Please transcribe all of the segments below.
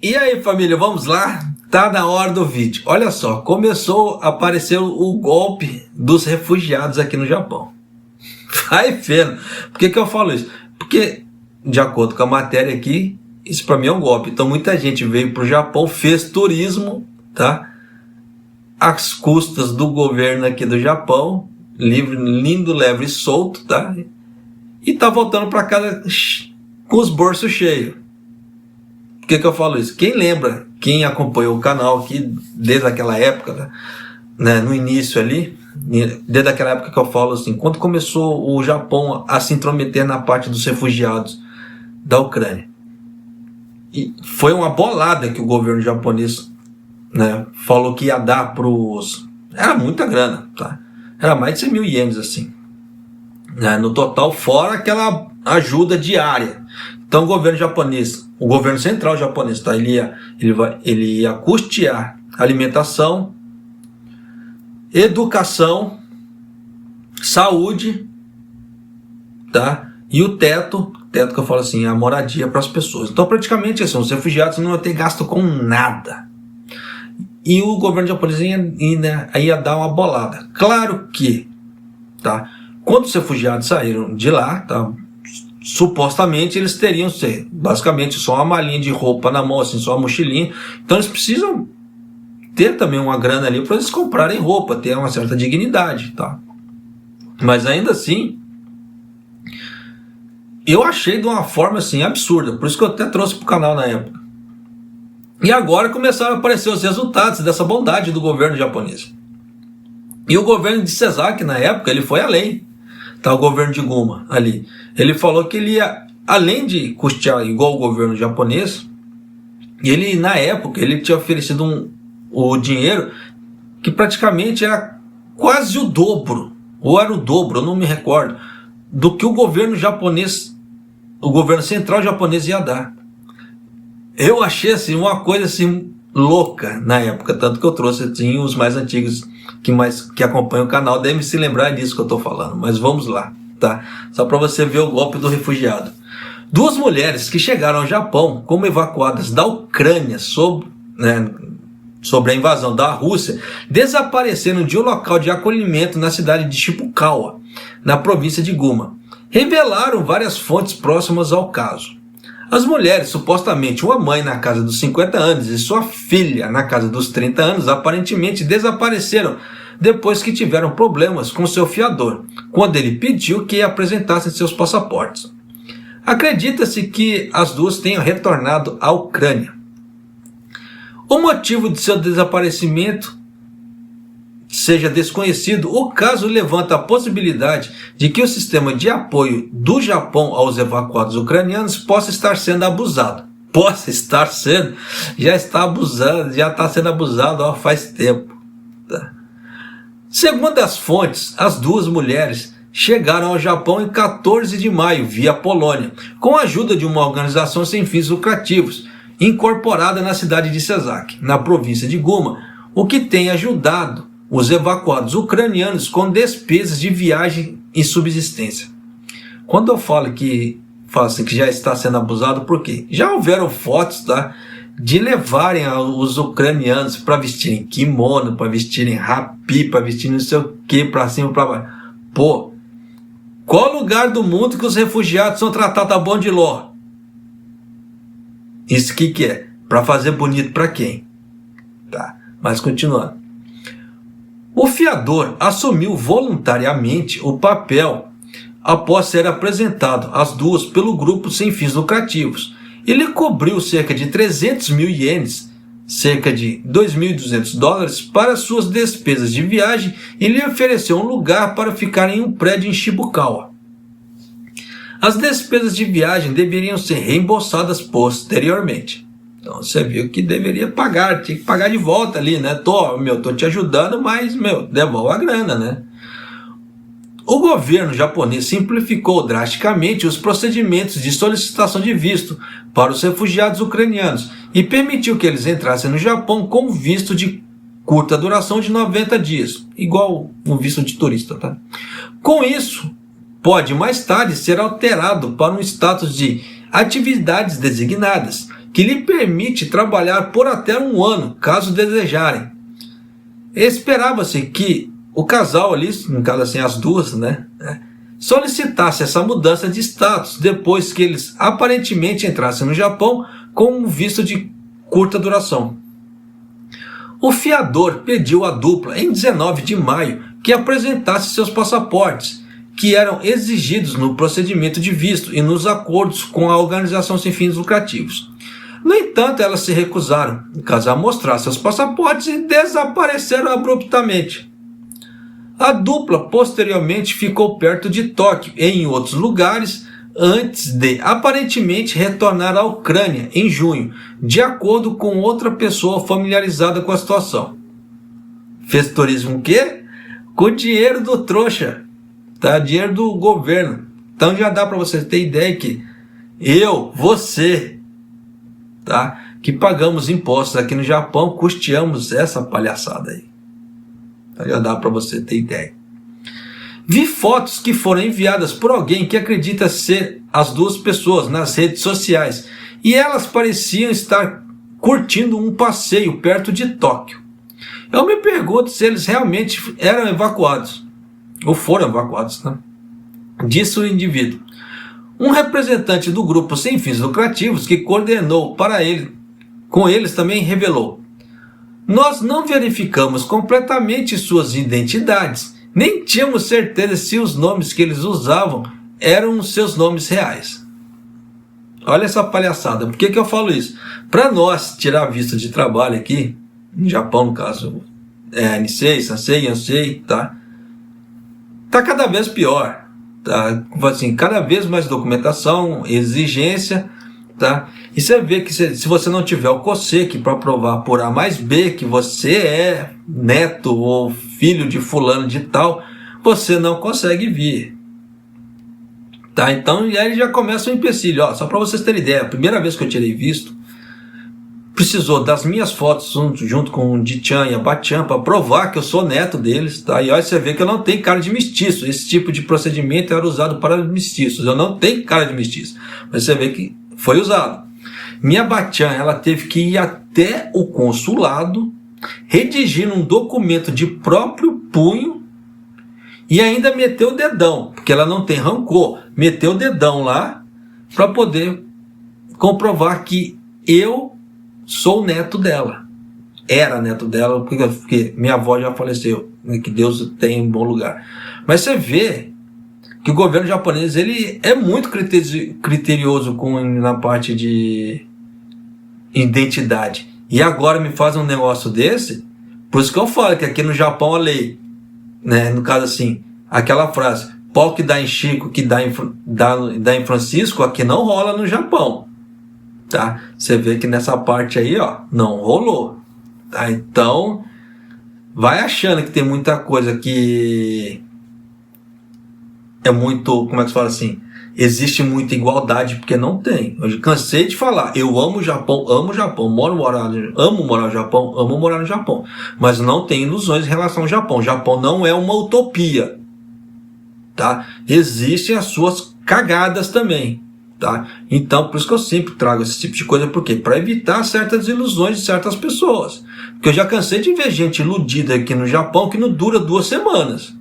E aí, família, vamos lá? Tá na hora do vídeo. Olha só, começou a aparecer o golpe dos refugiados aqui no Japão. Vai vendo. Por que eu falo isso? Porque, de acordo com a matéria aqui, isso para mim é um golpe. Então muita gente veio pro Japão, fez turismo, tá? Às custas do governo aqui do Japão, livre, lindo, leve e solto, tá? E tá voltando para casa com os bolsos cheios. Por que eu falo isso? Quem lembra, quem acompanhou o canal aqui desde aquela época, né, no início ali, desde aquela época que eu falo assim, quando começou o Japão a se intrometer na parte dos refugiados da Ucrânia. E foi uma bolada que o governo japonês, né, falou que ia dar para os... Era muita grana, tá? Era mais de 100 mil ienes, assim, né, no total, fora aquela ajuda diária. Então o governo japonês, o governo central japonês, tá? Ele ia custear alimentação, educação, saúde, tá? E o teto que eu falo assim, a moradia para as pessoas. Então praticamente assim, os refugiados não iam ter gasto com nada. E o governo japonês ia dar uma bolada. Claro que, tá? Quando os refugiados saíram de lá, tá? Supostamente eles teriam basicamente só uma malinha de roupa na mão, assim, só uma mochilinha. Então eles precisam ter também uma grana ali para eles comprarem roupa, ter uma certa dignidade, tá? Mas ainda assim, eu achei de uma forma assim absurda, por isso que eu até trouxe para o canal na época. E agora começaram a aparecer os resultados dessa bondade do governo japonês. E o governo de Sasaki, na época, ele foi além. Tá, o governo de Guma ali. Ele falou que ele ia, além de custear igual o governo japonês, ele, na época, ele tinha oferecido o dinheiro que praticamente era quase o dobro, ou era o dobro, eu não me recordo, do que o governo japonês, o governo central japonês ia dar. Eu achei assim, uma coisa assim louca na época, tanto que eu trouxe assim, os mais antigos que acompanham o canal devem se lembrar disso que eu estou falando, mas vamos lá, tá? Só para você ver o golpe do refugiado. Duas mulheres que chegaram ao Japão como evacuadas da Ucrânia sobre a invasão da Rússia, desapareceram de um local de acolhimento na cidade de Shibukawa, na província de Guma. Revelaram várias fontes próximas ao caso. As mulheres, supostamente uma mãe na casa dos 50 anos e sua filha na casa dos 30 anos, aparentemente desapareceram depois que tiveram problemas com seu fiador, quando ele pediu que apresentassem seus passaportes. Acredita-se que as duas tenham retornado à Ucrânia. O motivo de seu desaparecimento seja desconhecido, o caso levanta a possibilidade de que o sistema de apoio do Japão aos evacuados ucranianos possa estar sendo abusado. Já está sendo abusado faz tempo. Tá? Segundo as fontes, as duas mulheres chegaram ao Japão em 14 de maio, via Polônia, com a ajuda de uma organização sem fins lucrativos, incorporada na cidade de Sasaki, na província de Guma, o que tem ajudado os evacuados ucranianos com despesas de viagem e subsistência. Quando eu falo assim, que já está sendo abusado, por quê? Já houveram fotos, tá, de levarem os ucranianos para vestirem kimono, para vestirem rapi, para vestirem não sei o que, para cima, para baixo. Pô, qual lugar do mundo que os refugiados são tratados a bom de ló? Isso que é? Para fazer bonito para quem? Tá, mas continuando. O fiador assumiu voluntariamente o papel após ser apresentado às duas pelo grupo sem fins lucrativos. Ele cobriu cerca de 300 mil ienes, cerca de 2.200 dólares, para suas despesas de viagem e lhe ofereceu um lugar para ficar em um prédio em Shibukawa. As despesas de viagem deveriam ser reembolsadas posteriormente. Então você viu que deveria pagar, tinha que pagar de volta ali, né? Tô te ajudando, mas, devolve a grana, né? O governo japonês simplificou drasticamente os procedimentos de solicitação de visto para os refugiados ucranianos e permitiu que eles entrassem no Japão com visto de curta duração de 90 dias, igual um visto de turista, tá? Com isso, pode mais tarde ser alterado para um status de atividades designadas que lhe permite trabalhar por até 1 ano, caso desejarem. Esperava-se que o casal ali, no caso assim as duas, solicitasse essa mudança de status depois que eles aparentemente entrassem no Japão com um visto de curta duração. O fiador pediu à dupla em 19 de maio que apresentasse seus passaportes, que eram exigidos no procedimento de visto e nos acordos com a organização sem fins lucrativos. No entanto, elas se recusaram, caso a mostrar seus passaportes, e desapareceram abruptamente. A dupla posteriormente ficou perto de Tóquio e em outros lugares antes de aparentemente retornar à Ucrânia em junho, de acordo com outra pessoa familiarizada com a situação. Fez turismo o quê? Com dinheiro do trouxa, dinheiro do governo. Então já dá para você ter ideia que você, que pagamos impostos aqui no Japão, custeamos essa palhaçada aí. Então já dá para você ter ideia. Vi fotos que foram enviadas por alguém que acredita ser as duas pessoas nas redes sociais e elas pareciam estar curtindo um passeio perto de Tóquio. Eu me pergunto se eles realmente eram evacuados, ou foram evacuados, disse o indivíduo. Um representante do grupo sem fins lucrativos que coordenou com eles também revelou: nós não verificamos completamente suas identidades, nem tínhamos certeza se os nomes que eles usavam eram os seus nomes reais. Olha essa palhaçada. Por que eu falo isso? Para nós tirar visto de trabalho aqui, no Japão no caso, Nisei, Sansei, Yansei, tá cada vez pior. Assim, cada vez mais documentação, exigência, e você vê que se você não tiver o COSEC para provar por A mais B que você é neto ou filho de fulano de tal, você não consegue vir. Então, e aí já começa um empecilho. Só para vocês terem ideia, a primeira vez que eu tirei visto, precisou das minhas fotos junto com o Dichan e a Bachan para provar que eu sou neto deles. E aí você vê que eu não tenho cara de mestiço. Esse tipo de procedimento era usado para mestiços. Eu não tenho cara de mestiço. Mas você vê que foi usado. Minha Bachan, ela teve que ir até o consulado, redigir um documento de próprio punho e ainda meteu o dedão, porque ela não tem rancor, meteu o dedão lá para poder comprovar que eu sou neto dela. Era neto dela, porque minha avó já faleceu, que Deus tem em bom lugar. Mas você vê que o governo japonês ele é muito criterioso na parte de identidade. E agora me faz um negócio desse. Por isso que eu falo que aqui no Japão a lei, no caso assim, aquela frase, pau que dá em Chico, que dá em Francisco, aqui não rola no Japão. Você vê que nessa parte aí, não rolou. Então, vai achando que tem muita coisa que é muito, como é que se fala assim, existe muita igualdade, porque não tem. Eu cansei de falar, eu amo o Japão, amo morar no Japão, amo morar no Japão, mas não tem ilusões em relação ao Japão. O Japão não é uma utopia, existem as suas cagadas também, Então, por isso que eu sempre trago esse tipo de coisa, por quê? Para evitar certas ilusões de certas pessoas, porque eu já cansei de ver gente iludida aqui no Japão que não dura 2 semanas,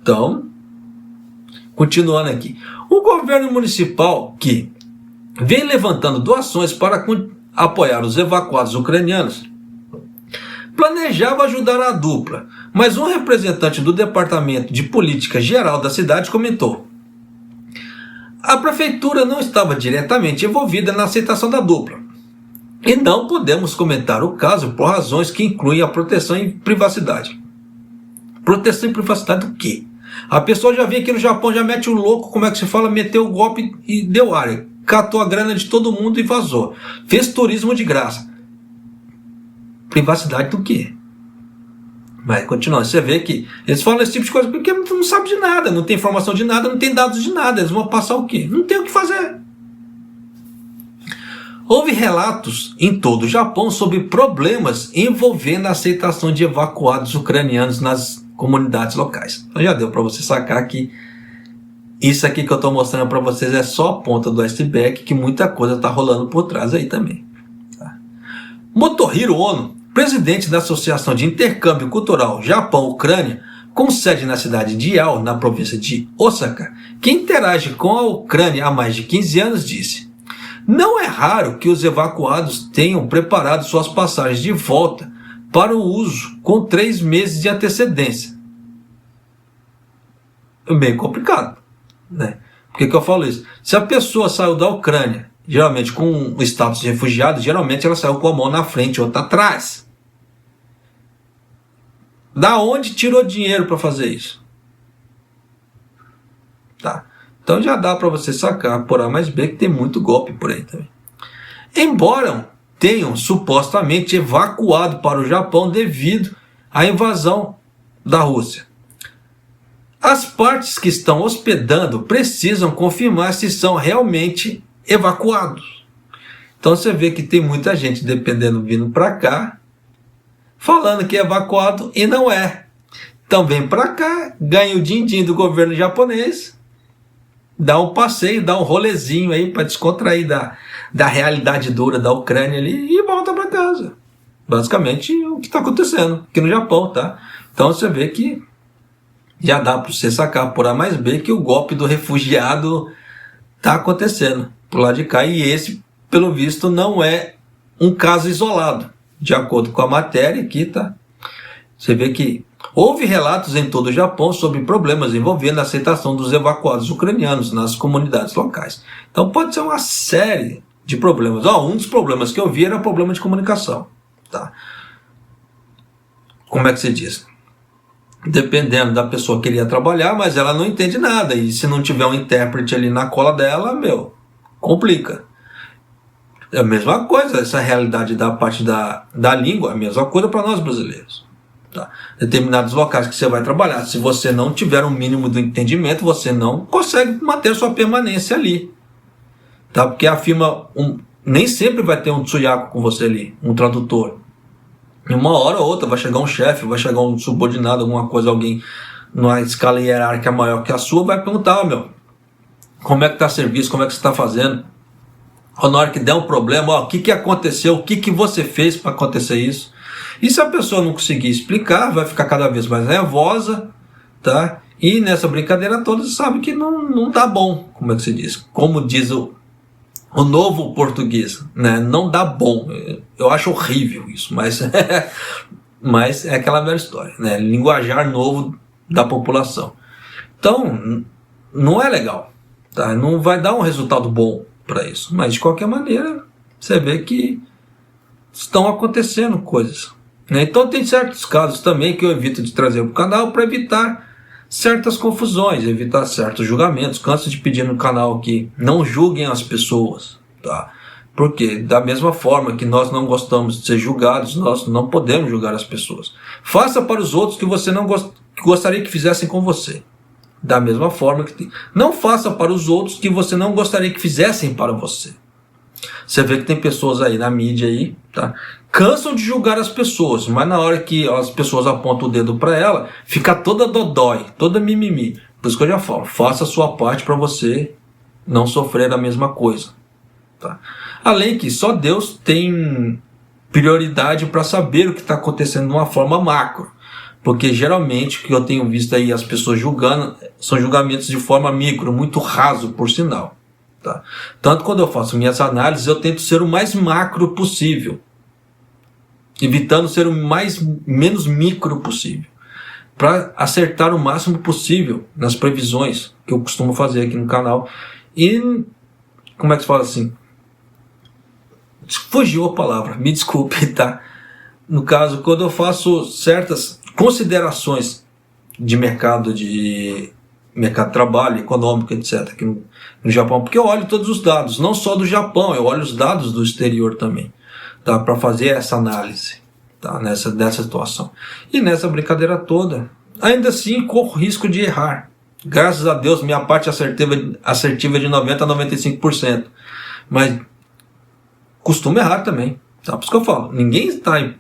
Então, continuando aqui. O governo municipal, que vem levantando doações para apoiar os evacuados ucranianos, planejava ajudar a dupla, mas um representante do Departamento de Política Geral da cidade comentou: a prefeitura não estava diretamente envolvida na aceitação da dupla, e não podemos comentar o caso por razões que incluem a proteção e privacidade. Proteção e privacidade do quê? A pessoa já vem aqui no Japão, já mete o louco, como é que se fala, meteu o golpe e deu área. Catou a grana de todo mundo e vazou. Fez turismo de graça. Privacidade do quê? Mas continuando, você vê que eles falam esse tipo de coisa porque não sabe de nada, não tem informação de nada, não tem dados de nada. Eles vão passar o quê? Não tem o que fazer. Houve relatos em todo o Japão sobre problemas envolvendo a aceitação de evacuados ucranianos nas comunidades locais. Então já deu para você sacar que isso aqui que eu estou mostrando para vocês é só a ponta do iceberg, que muita coisa está rolando por trás aí também. Tá? Motohiro Ono, presidente da Associação de Intercâmbio Cultural Japão-Ucrânia, com sede na cidade de Iao, na província de Osaka, que interage com a Ucrânia há mais de 15 anos, disse: não é raro que os evacuados tenham preparado suas passagens de volta para o uso com 3 meses de antecedência. É bem complicado, né? Por que eu falo isso? Se a pessoa saiu da Ucrânia, geralmente com o status de refugiado, geralmente ela saiu com a mão na frente ou outra atrás. Da onde tirou dinheiro para fazer isso? Tá. Então já dá para você sacar por A mais B que tem muito golpe por aí também. Embora tenham supostamente evacuado para o Japão devido à invasão da Rússia, as partes que estão hospedando precisam confirmar se são realmente evacuados. Então você vê que tem muita gente, dependendo, vindo para cá, falando que é evacuado e não é. Então vem para cá, ganha o din-din do governo japonês, dá um passeio, dá um rolezinho aí para descontrair da realidade dura da Ucrânia ali e volta para casa. Basicamente o que está acontecendo aqui no Japão, tá? Então você vê que já dá para você sacar por A mais B que o golpe do refugiado está acontecendo por lá de cá, e esse, pelo visto, não é um caso isolado. De acordo com a matéria aqui, tá? Você vê que houve relatos em todo o Japão sobre problemas envolvendo a aceitação dos evacuados ucranianos nas comunidades locais. Então pode ser uma série de problemas. Um dos problemas que eu vi era o problema de comunicação, tá? Como é que se diz? Dependendo da pessoa que queria trabalhar, mas ela não entende nada, e se não tiver um intérprete ali na cola dela, complica. É a mesma coisa, essa realidade da parte da língua, é a mesma coisa para nós brasileiros. Tá? Determinados locais que você vai trabalhar, se você não tiver um mínimo do entendimento, você não consegue manter sua permanência ali. Tá? Porque a firma nem sempre vai ter um tsuyaku com você ali, um tradutor. Em uma hora ou outra vai chegar um chefe, vai chegar um subordinado, alguma coisa, alguém numa escala hierárquica maior que a sua, vai perguntar: como é que está o serviço, como é que você está fazendo? Ou na hora que der um problema, o que aconteceu, o que você fez para acontecer isso? E se a pessoa não conseguir explicar, vai ficar cada vez mais nervosa, tá? E nessa brincadeira toda, você sabe que não dá bom, como é que se diz? Como diz o novo português, né? Não dá bom. Eu acho horrível isso, mas é aquela velha história, né? Linguajar novo da população. Então, não é legal, tá? Não vai dar um resultado bom para isso, mas de qualquer maneira você vê que estão acontecendo coisas, né? Então tem certos casos também que eu evito de trazer para o canal para evitar certas confusões, evitar certos julgamentos. Canso de pedir no canal que não julguem as pessoas, tá? Porque da mesma forma que nós não gostamos de ser julgados, nós não podemos julgar as pessoas. Faça para os outros que você não gostaria que fizessem com você. Da mesma forma que não faça para os outros que você não gostaria que fizessem para você. Você vê que tem pessoas aí na mídia aí, tá? Cansam de julgar as pessoas, mas na hora que as pessoas apontam o dedo para ela, fica toda dodói, toda mimimi. Por isso que eu já falo, faça a sua parte para você não sofrer a mesma coisa, tá? Além que só Deus tem prioridade para saber o que está acontecendo de uma forma macro. Porque geralmente o que eu tenho visto aí as pessoas julgando são julgamentos de forma micro, muito raso, por sinal. Tá? Tanto quando eu faço minhas análises, eu tento ser o mais macro possível, evitando ser o menos micro possível, para acertar o máximo possível nas previsões que eu costumo fazer aqui no canal. E, como é que se fala assim? Fugiu a palavra, me desculpe, tá? No caso, quando eu faço certas considerações de mercado de trabalho, econômico, etc. aqui no Japão, porque eu olho todos os dados, não só do Japão, eu olho os dados do exterior também, tá? Para fazer essa análise, tá? Nessa situação. E nessa brincadeira toda, ainda assim corro risco de errar. Graças a Deus, minha parte assertiva é de 90% a 95%. Mas costumo errar também, tá? Por isso que eu falo, ninguém está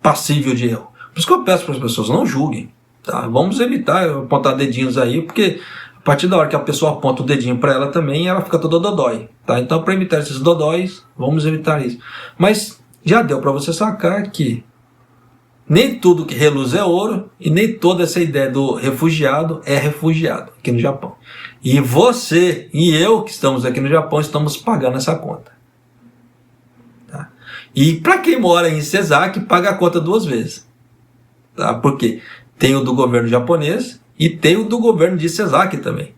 passível de erro. Por isso que eu peço para as pessoas, não julguem, tá? Vamos evitar apontar dedinhos aí, porque partir da hora que a pessoa aponta o dedinho para ela também, ela fica toda dodói, tá? Então, para evitar esses dodóis, vamos evitar isso. Mas já deu para você sacar que nem tudo que reluz é ouro e nem toda essa ideia do refugiado é refugiado aqui no Japão. E você e eu que estamos aqui no Japão estamos pagando essa conta. Tá? E para quem mora em Sesaki, paga a conta 2 vezes. Tá? Porque tem o do governo japonês e tem o do governo de Sesaki também.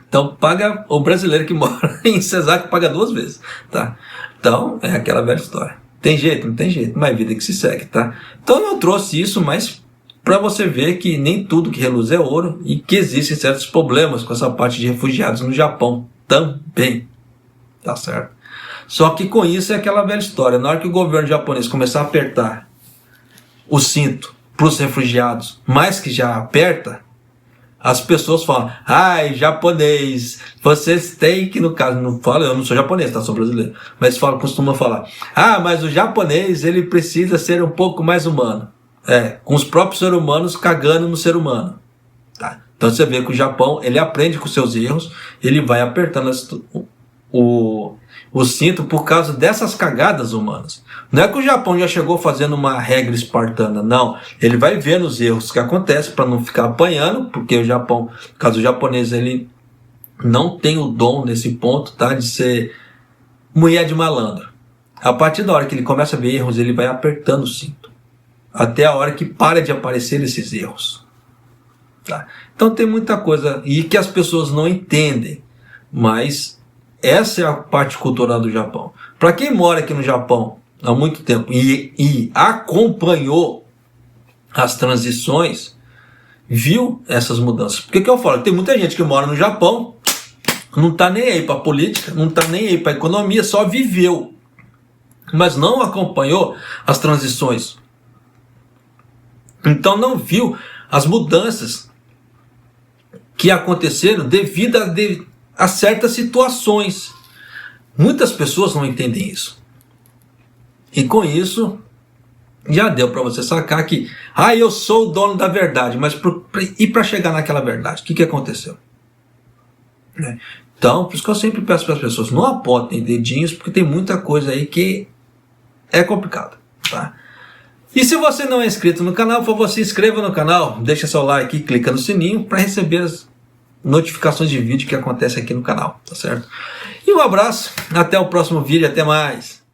Então paga o brasileiro que mora em Sesaki, paga 2 vezes. Tá? Então é aquela velha história. Tem jeito? Não tem jeito, mas vida que se segue, tá? Então eu trouxe isso, mas para você ver que nem tudo que reluz é ouro e que existem certos problemas com essa parte de refugiados no Japão também, tá certo? Só que com isso é aquela velha história, na hora que o governo japonês começar a apertar o cinto para os refugiados, mais que já aperta, as pessoas falam, ai, japonês, vocês têm que, no caso, não falo, eu não sou japonês, tá? Sou brasileiro, mas costumam falar, mas o japonês, ele precisa ser um pouco mais humano. Com os próprios seres humanos cagando no ser humano. Tá? Então você vê que o Japão, ele aprende com seus erros, ele vai apertando o cinto por causa dessas cagadas humanas. Não é que o Japão já chegou fazendo uma regra espartana, não. Ele vai vendo os erros que acontecem para não ficar apanhando, porque o Japão, no caso o japonês, ele não tem o dom nesse ponto, tá, de ser mulher de malandro. A partir da hora que ele começa a ver erros, ele vai apertando o cinto, até a hora que para de aparecer esses erros. Tá? Então tem muita coisa e que as pessoas não entendem, mas essa é a parte cultural do Japão. Para quem mora aqui no Japão há muito tempo e acompanhou as transições, viu essas mudanças. Porque que eu falo? Tem muita gente que mora no Japão, não está nem aí para política, não está nem aí para economia, só viveu, mas não acompanhou as transições. Então não viu as mudanças que aconteceram devido a certas situações. Muitas pessoas não entendem isso. E com isso, já deu para você sacar que eu sou o dono da verdade, mas e para chegar naquela verdade, o que aconteceu? Então, por isso que eu sempre peço para as pessoas, não apontem dedinhos, porque tem muita coisa aí que é complicado, tá? E se você não é inscrito no canal, por favor, se inscreva no canal, deixa seu like e clica no sininho para receber as notificações de vídeo que acontecem aqui no canal, tá certo? E um abraço, até o próximo vídeo, até mais!